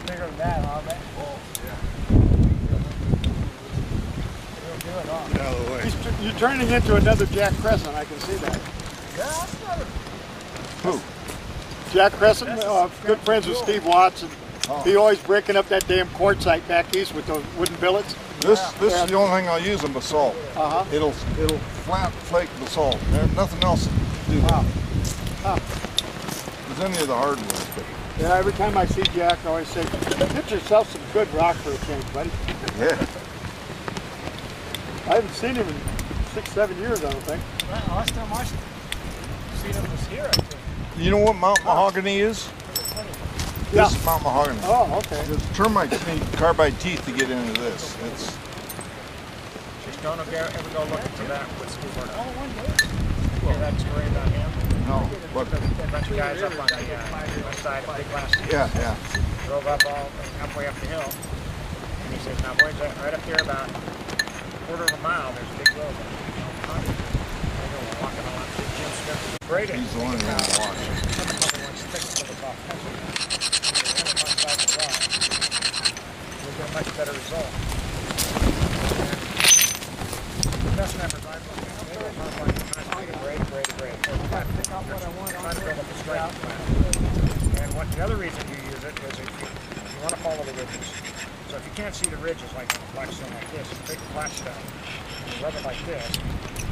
bigger than that, huh, man? Oh, yeah. He'll do it, huh? Get out of the way. You're turning into another Jack Crescent, I can see that. Yeah, that's not a... Who? Jack Crescent, good friends with Steve Watts. And Oh. he always breaking up that damn quartzite back east with those wooden billets. This is the only thing I'll use in basalt. Uh-huh. It'll flat flake basalt. There's nothing else to do. Wow. Huh. There's any of the hardwoods, but Yeah, every time I see Jack, I always say, get yourself some good rock for a change, buddy. yeah. I haven't seen him in 6-7 years, I don't think. Well, last time I seen him was here, I think. You know what Mount Mahogany is? Yeah. This is Mount Mahogany. Oh, okay. The termites need carbide teeth to get into this. It's Just don't ever go looking for that with Steve Watts. Oh, one day. Hear that story about him? no, but A bunch of guys up on the west side of Big Glass. yeah. Drove up halfway up the hill. And he says, now boys, right up there about a quarter of a mile, there's a big road. They go walking on Jim Smith. Great. He's the one who wants to watch. We'll get a much better result. The best numbers I've looked at, they were great. Trying to build up a strike plan. And the other reason you use it is if you want to follow the ridges. So if you can't see the ridges like on a blackstone like this, you take the flagstone and you rub it like this,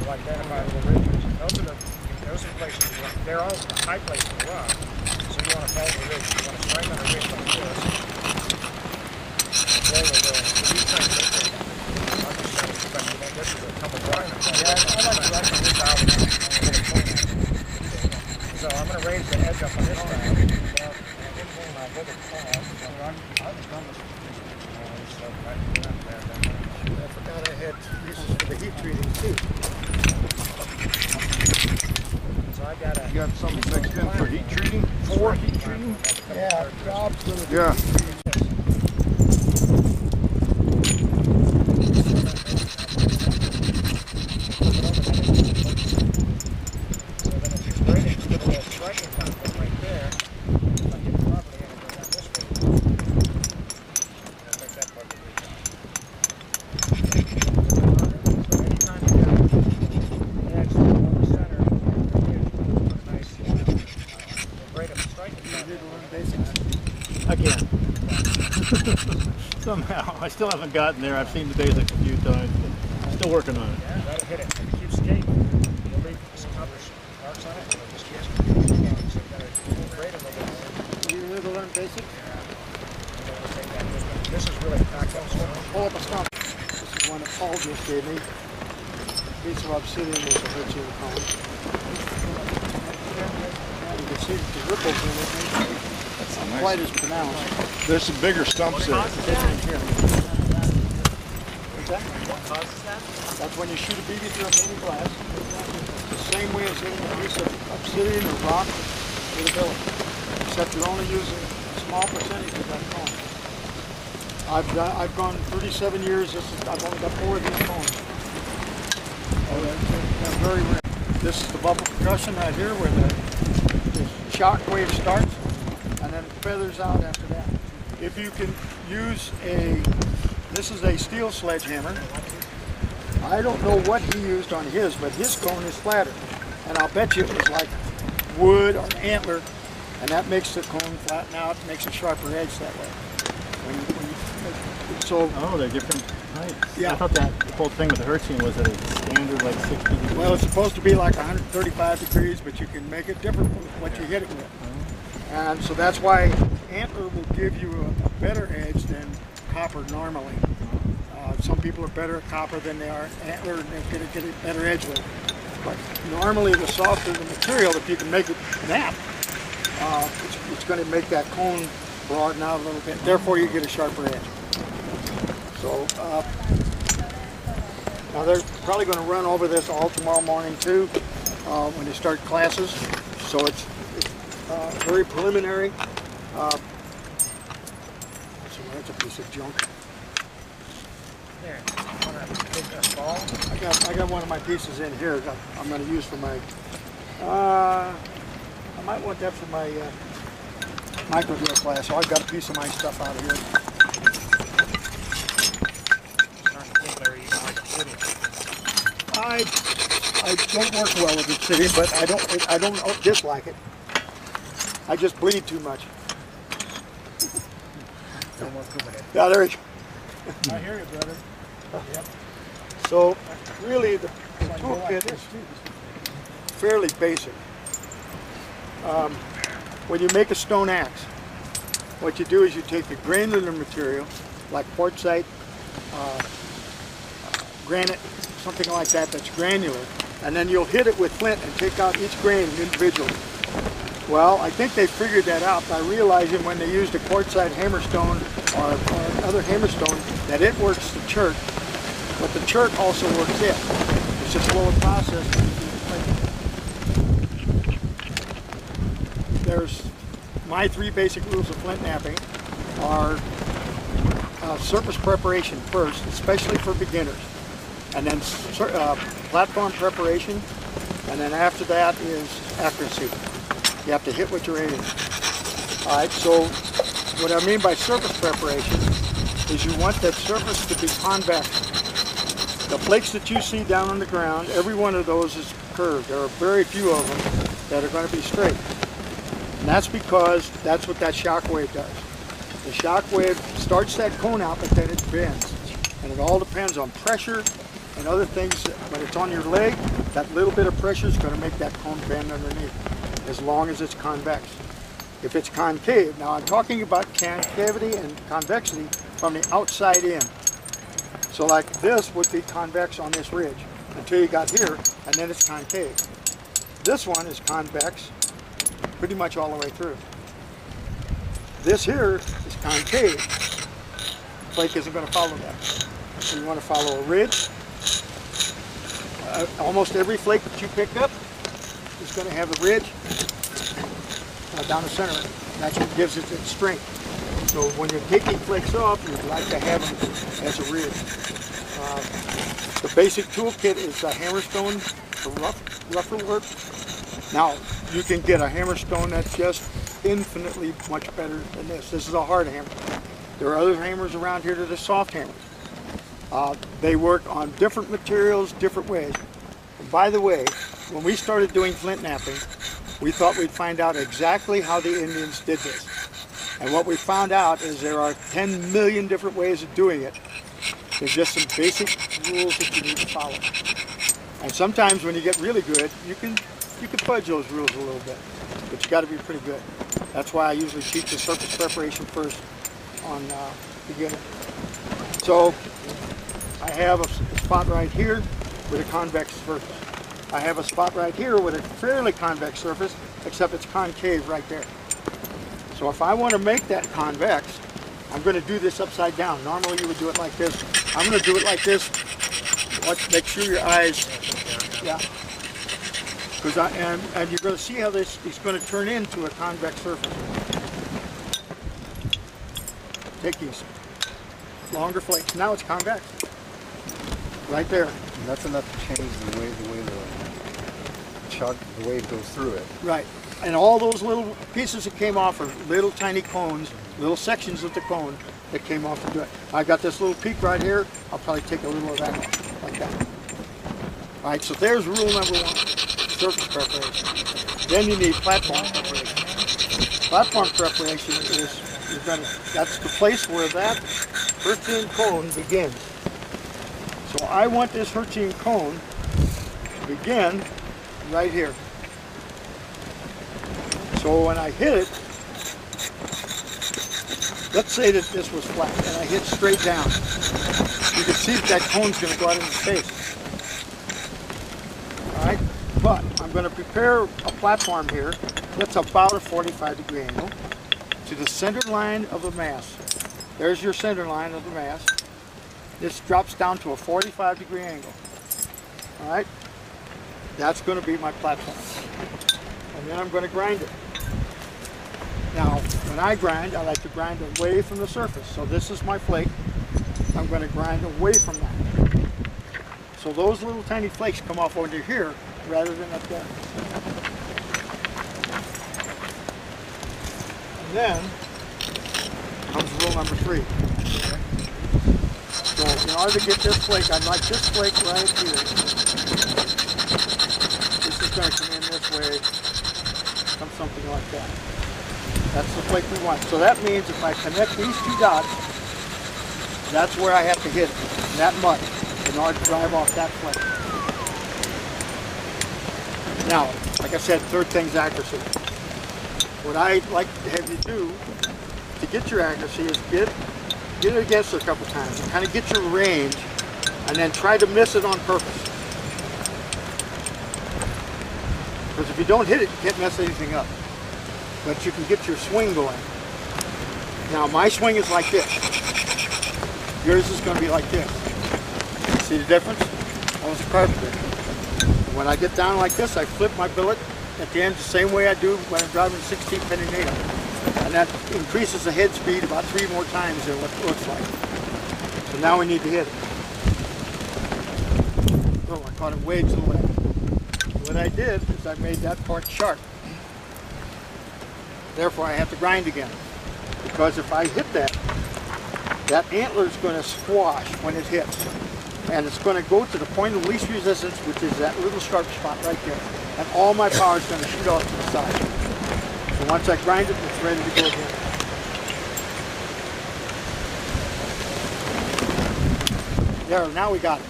you'll identify little ridges. Those are places you want. They're all high places in the rock. So you want to follow the ridge. You want to strike on a ridge like this. Roll it over. So these things are big. I'm just saying, especially when this is a tumble block. Yeah, I like to write this out. So I'm going to raise the edge up on this side. And I forgot I had uses for the heat treating too. So I got You got something mixed in for heat treating? For heat treating? Yeah, jobs for the Yeah. Again. Somehow. I still haven't gotten there. I've seen the basics a few times, but still working on it. Yeah, that'll hit it. If you keep skating, you'll leave some marks on it. It'll just get so you gotta grade a little bit more. You need to learn basics? This is really practical. Pull up a stump. This is one that Paul just gave me. Piece of obsidian with a Hertzian cone. You can see the ripples in it. It's not quite as pronounced. There's some bigger stumps there. What's that? What causes that? That's when you shoot a BB through a pane of glass. It's the same way as hitting a piece of obsidian or rock with a billet. Except you're only using a small percentage of that cone. I've gone 37 years. I've only got 4 of these cones. They're very rare. This is the bubble percussion right here, where the shock wave starts and then it feathers out after that. If you can use this is a steel sledgehammer. I don't know what he used on his, but his cone is flatter. And I'll bet you it was like wood or antler, and that makes the cone flatten out, makes a sharper edge that way. Oh, they're different heights. Yeah. I thought that the whole thing with the Hertzian was at a standard like 60 degrees. Well, it's supposed to be like 135 degrees, but you can make it different with what you hit it with. And so that's why antler will give you a better edge than copper normally. Some people are better at copper than they are antler, and they get a better edge with it. But normally the softer the material, if you can make it snap, it's going to make that cone broaden out a little bit. Therefore, you get a sharper edge. So now they're probably going to run over this all tomorrow morning too, when they start classes. So it's very preliminary. So that's a piece of junk. There, ball. I got one of my pieces in here that I'm going to use for my. I might want that for my micro drill class, so I've got a piece of my stuff out of here. Starting to think, Larry, you don't like it sitting. I don't work well with it sitting, but I don't dislike it. I just bleed too much. Don't work good with it. Yeah, there you I hear you, brother. Yep. So really the toolkit is fairly basic. When you make a stone axe, what you do is you take the granular material like quartzite, granite, something like that that's granular, and then you'll hit it with flint and take out each grain individually. Well, I think they figured that out by realizing when they used a quartzite hammerstone or another hammerstone that it works the chert, but the chert also works it. It's just a slower process. There's my 3 basic rules of flint knapping are surface preparation first, especially for beginners, and then platform preparation, and then after that is accuracy. You have to hit what you're aiming. All right, so what I mean by surface preparation is you want that surface to be convex. The flakes that you see down on the ground, every one of those is curved. There are very few of them that are going to be straight. And that's because that's what that shock wave does. The shock wave starts that cone out, but then it bends. And it all depends on pressure and other things. When it's on your leg, that little bit of pressure is going to make that cone bend underneath, as long as it's convex. If it's concave, now I'm talking about concavity and convexity from the outside in. So like this would be convex on this ridge until you got here, and then it's concave. This one is convex pretty much all the way through. This here is concave. The flake isn't going to follow that. So you want to follow a ridge. Almost every flake that you pick up is going to have a ridge down the center. That's what gives it its strength. So when you're taking flakes off, you'd like to have them as a ridge. The basic toolkit is a hammerstone for rougher work. Now, you can get a hammerstone that's just infinitely much better than this. This is a hard hammer. There are other hammers around here that are soft hammers. They work on different materials, different ways. And by the way, when we started doing flint knapping, we thought we'd find out exactly how the Indians did this. And what we found out is there are 10 million different ways of doing it. There's just some basic rules that you need to follow. And sometimes when you get really good, you can fudge those rules a little bit, but you got to be pretty good. That's why I usually teach the surface preparation first on beginner. So I have a spot right here with a convex surface. I have a spot right here with a fairly convex surface, except it's concave right there. So if I want to make that convex, I'm going to do this upside down. Normally you would do it like this. I'm going to do it like this. Make sure your eyes, yeah. And you're going to see how this is going to turn into a convex surface. Take these longer flakes. Now it's convex. Right there. And that's enough to change the way it goes through it. Right. And all those little pieces that came off are little tiny cones, little sections of the cone that came off to do it. I've got this little peak right here. I'll probably take a little of that off, like that. All right, so there's rule number 1, surface preparation. Then you need platform preparation. Platform preparation is, that's the place where that Hertzian cone begins. So I want this Hertzian cone to begin right here. So when I hit it, let's say that this was flat and I hit straight down. You can see that cone's going to go out into space. All right, but I'm going to prepare a platform here that's about a 45-degree angle to the center line of the mass. There's your center line of the mass. This drops down to a 45-degree angle. All right, that's going to be my platform. And then I'm going to grind it. Now, when I grind, I like to grind away from the surface. So this is my flake. I'm going to grind away from that. So those little tiny flakes come off over here rather than up there. then comes rule number 3. So in order to get this flake, I'd like this flake right here. This is going to come in this way, something like that. That's the flake we want. So that means if I connect these 2 dots, that's where I have to hit that mud in order to drive off that flake. Now, like I said, third thing's accuracy. What I'd like to have you do to get your accuracy is get it against it a couple times and kind of get your range, and then try to miss it on purpose. Because if you don't hit it, you can't mess anything up. But you can get your swing going. Now my swing is like this. Yours is going to be like this. See the difference? That was a carpenter. When I get down like this, I flip my billet at the end the same way I do when I'm driving 16 penny nail. And that increases the head speed about 3 more times than what it looks like. So now we need to hit it. Oh, I caught it way to the left. What I did is I made that part sharp. Therefore I have to grind again. Because if I hit that, that antler is going to squash when it hits. And it's going to go to the point of least resistance, which is that little sharp spot right there. And all my power is going to shoot off to the side. So once I grind it, it's ready to go again. There, now we got it.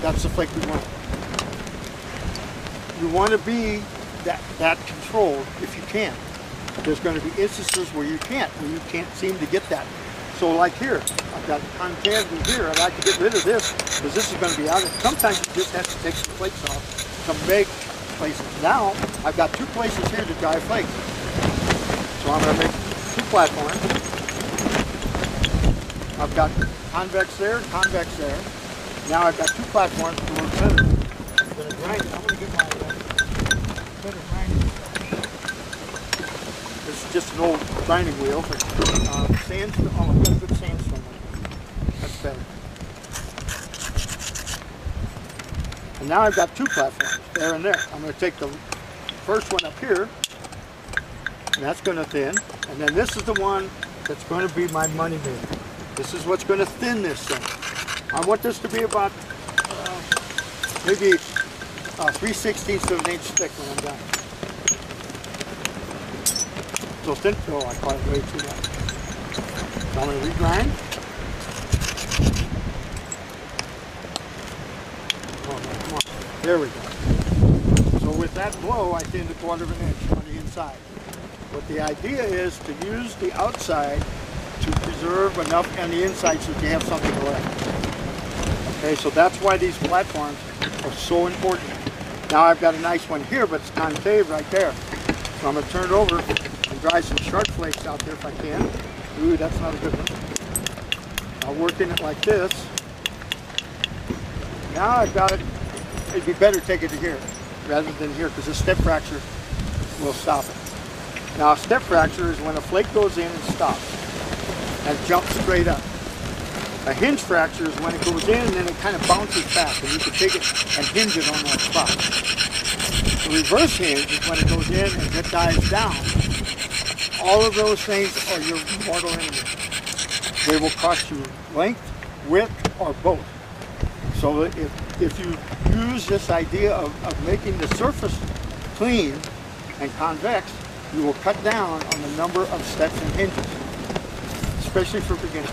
That's the flake we want. You want to be that controlled if you can. There's going to be instances where you can't seem to get that. So like here, I've got concavity here. I'd like to get rid of this because this is going to be out. Sometimes you just have to take some flakes off to make places. Now I've got 2 places here to dry flakes. So I'm going to make 2 platforms. I've got convex there, convex there. Now I've got 2 platforms to work better. I'm going to grind it. I'm going to get my better grinding. This is just an old grinding wheel. But, sandstone. Oh, I've got a good sandstone. That's better. And now I've got 2 platforms, there and there. I'm going to take the first one up here, and that's going to thin. And then this is the one that's going to be my money maker. This is what's going to thin this thing. I want this to be about maybe 3/16 of an inch thick when I'm done. So thin. Oh, I caught it way too much. So I'm going to regrind. Oh, no, come on. There we go. So with that blow, I thinned a 1/4 of an inch on the inside. What the idea is to use the outside to preserve enough on the inside so that you have something left. Okay, so that's why these platforms are so important. Now I've got a nice one here, but it's concave right there. So I'm going to turn it over and dry some sharp flakes out there if I can. Ooh, that's not a good one. I'll work in it like this. Now I've got it. It'd be better to take it to here rather than here because the step fracture will stop it. Now a step fracture is when a flake goes in and stops and jumps straight up. A hinge fracture is when it goes in and then it kind of bounces back and you can take it and hinge it on that spot. The reverse hinge is when it goes in and it dives down. All of those things are your mortal enemies. They will cost you length, width, or both. So if you use this idea of making the surface clean and convex, you will cut down on the number of steps and hinges, especially for beginners.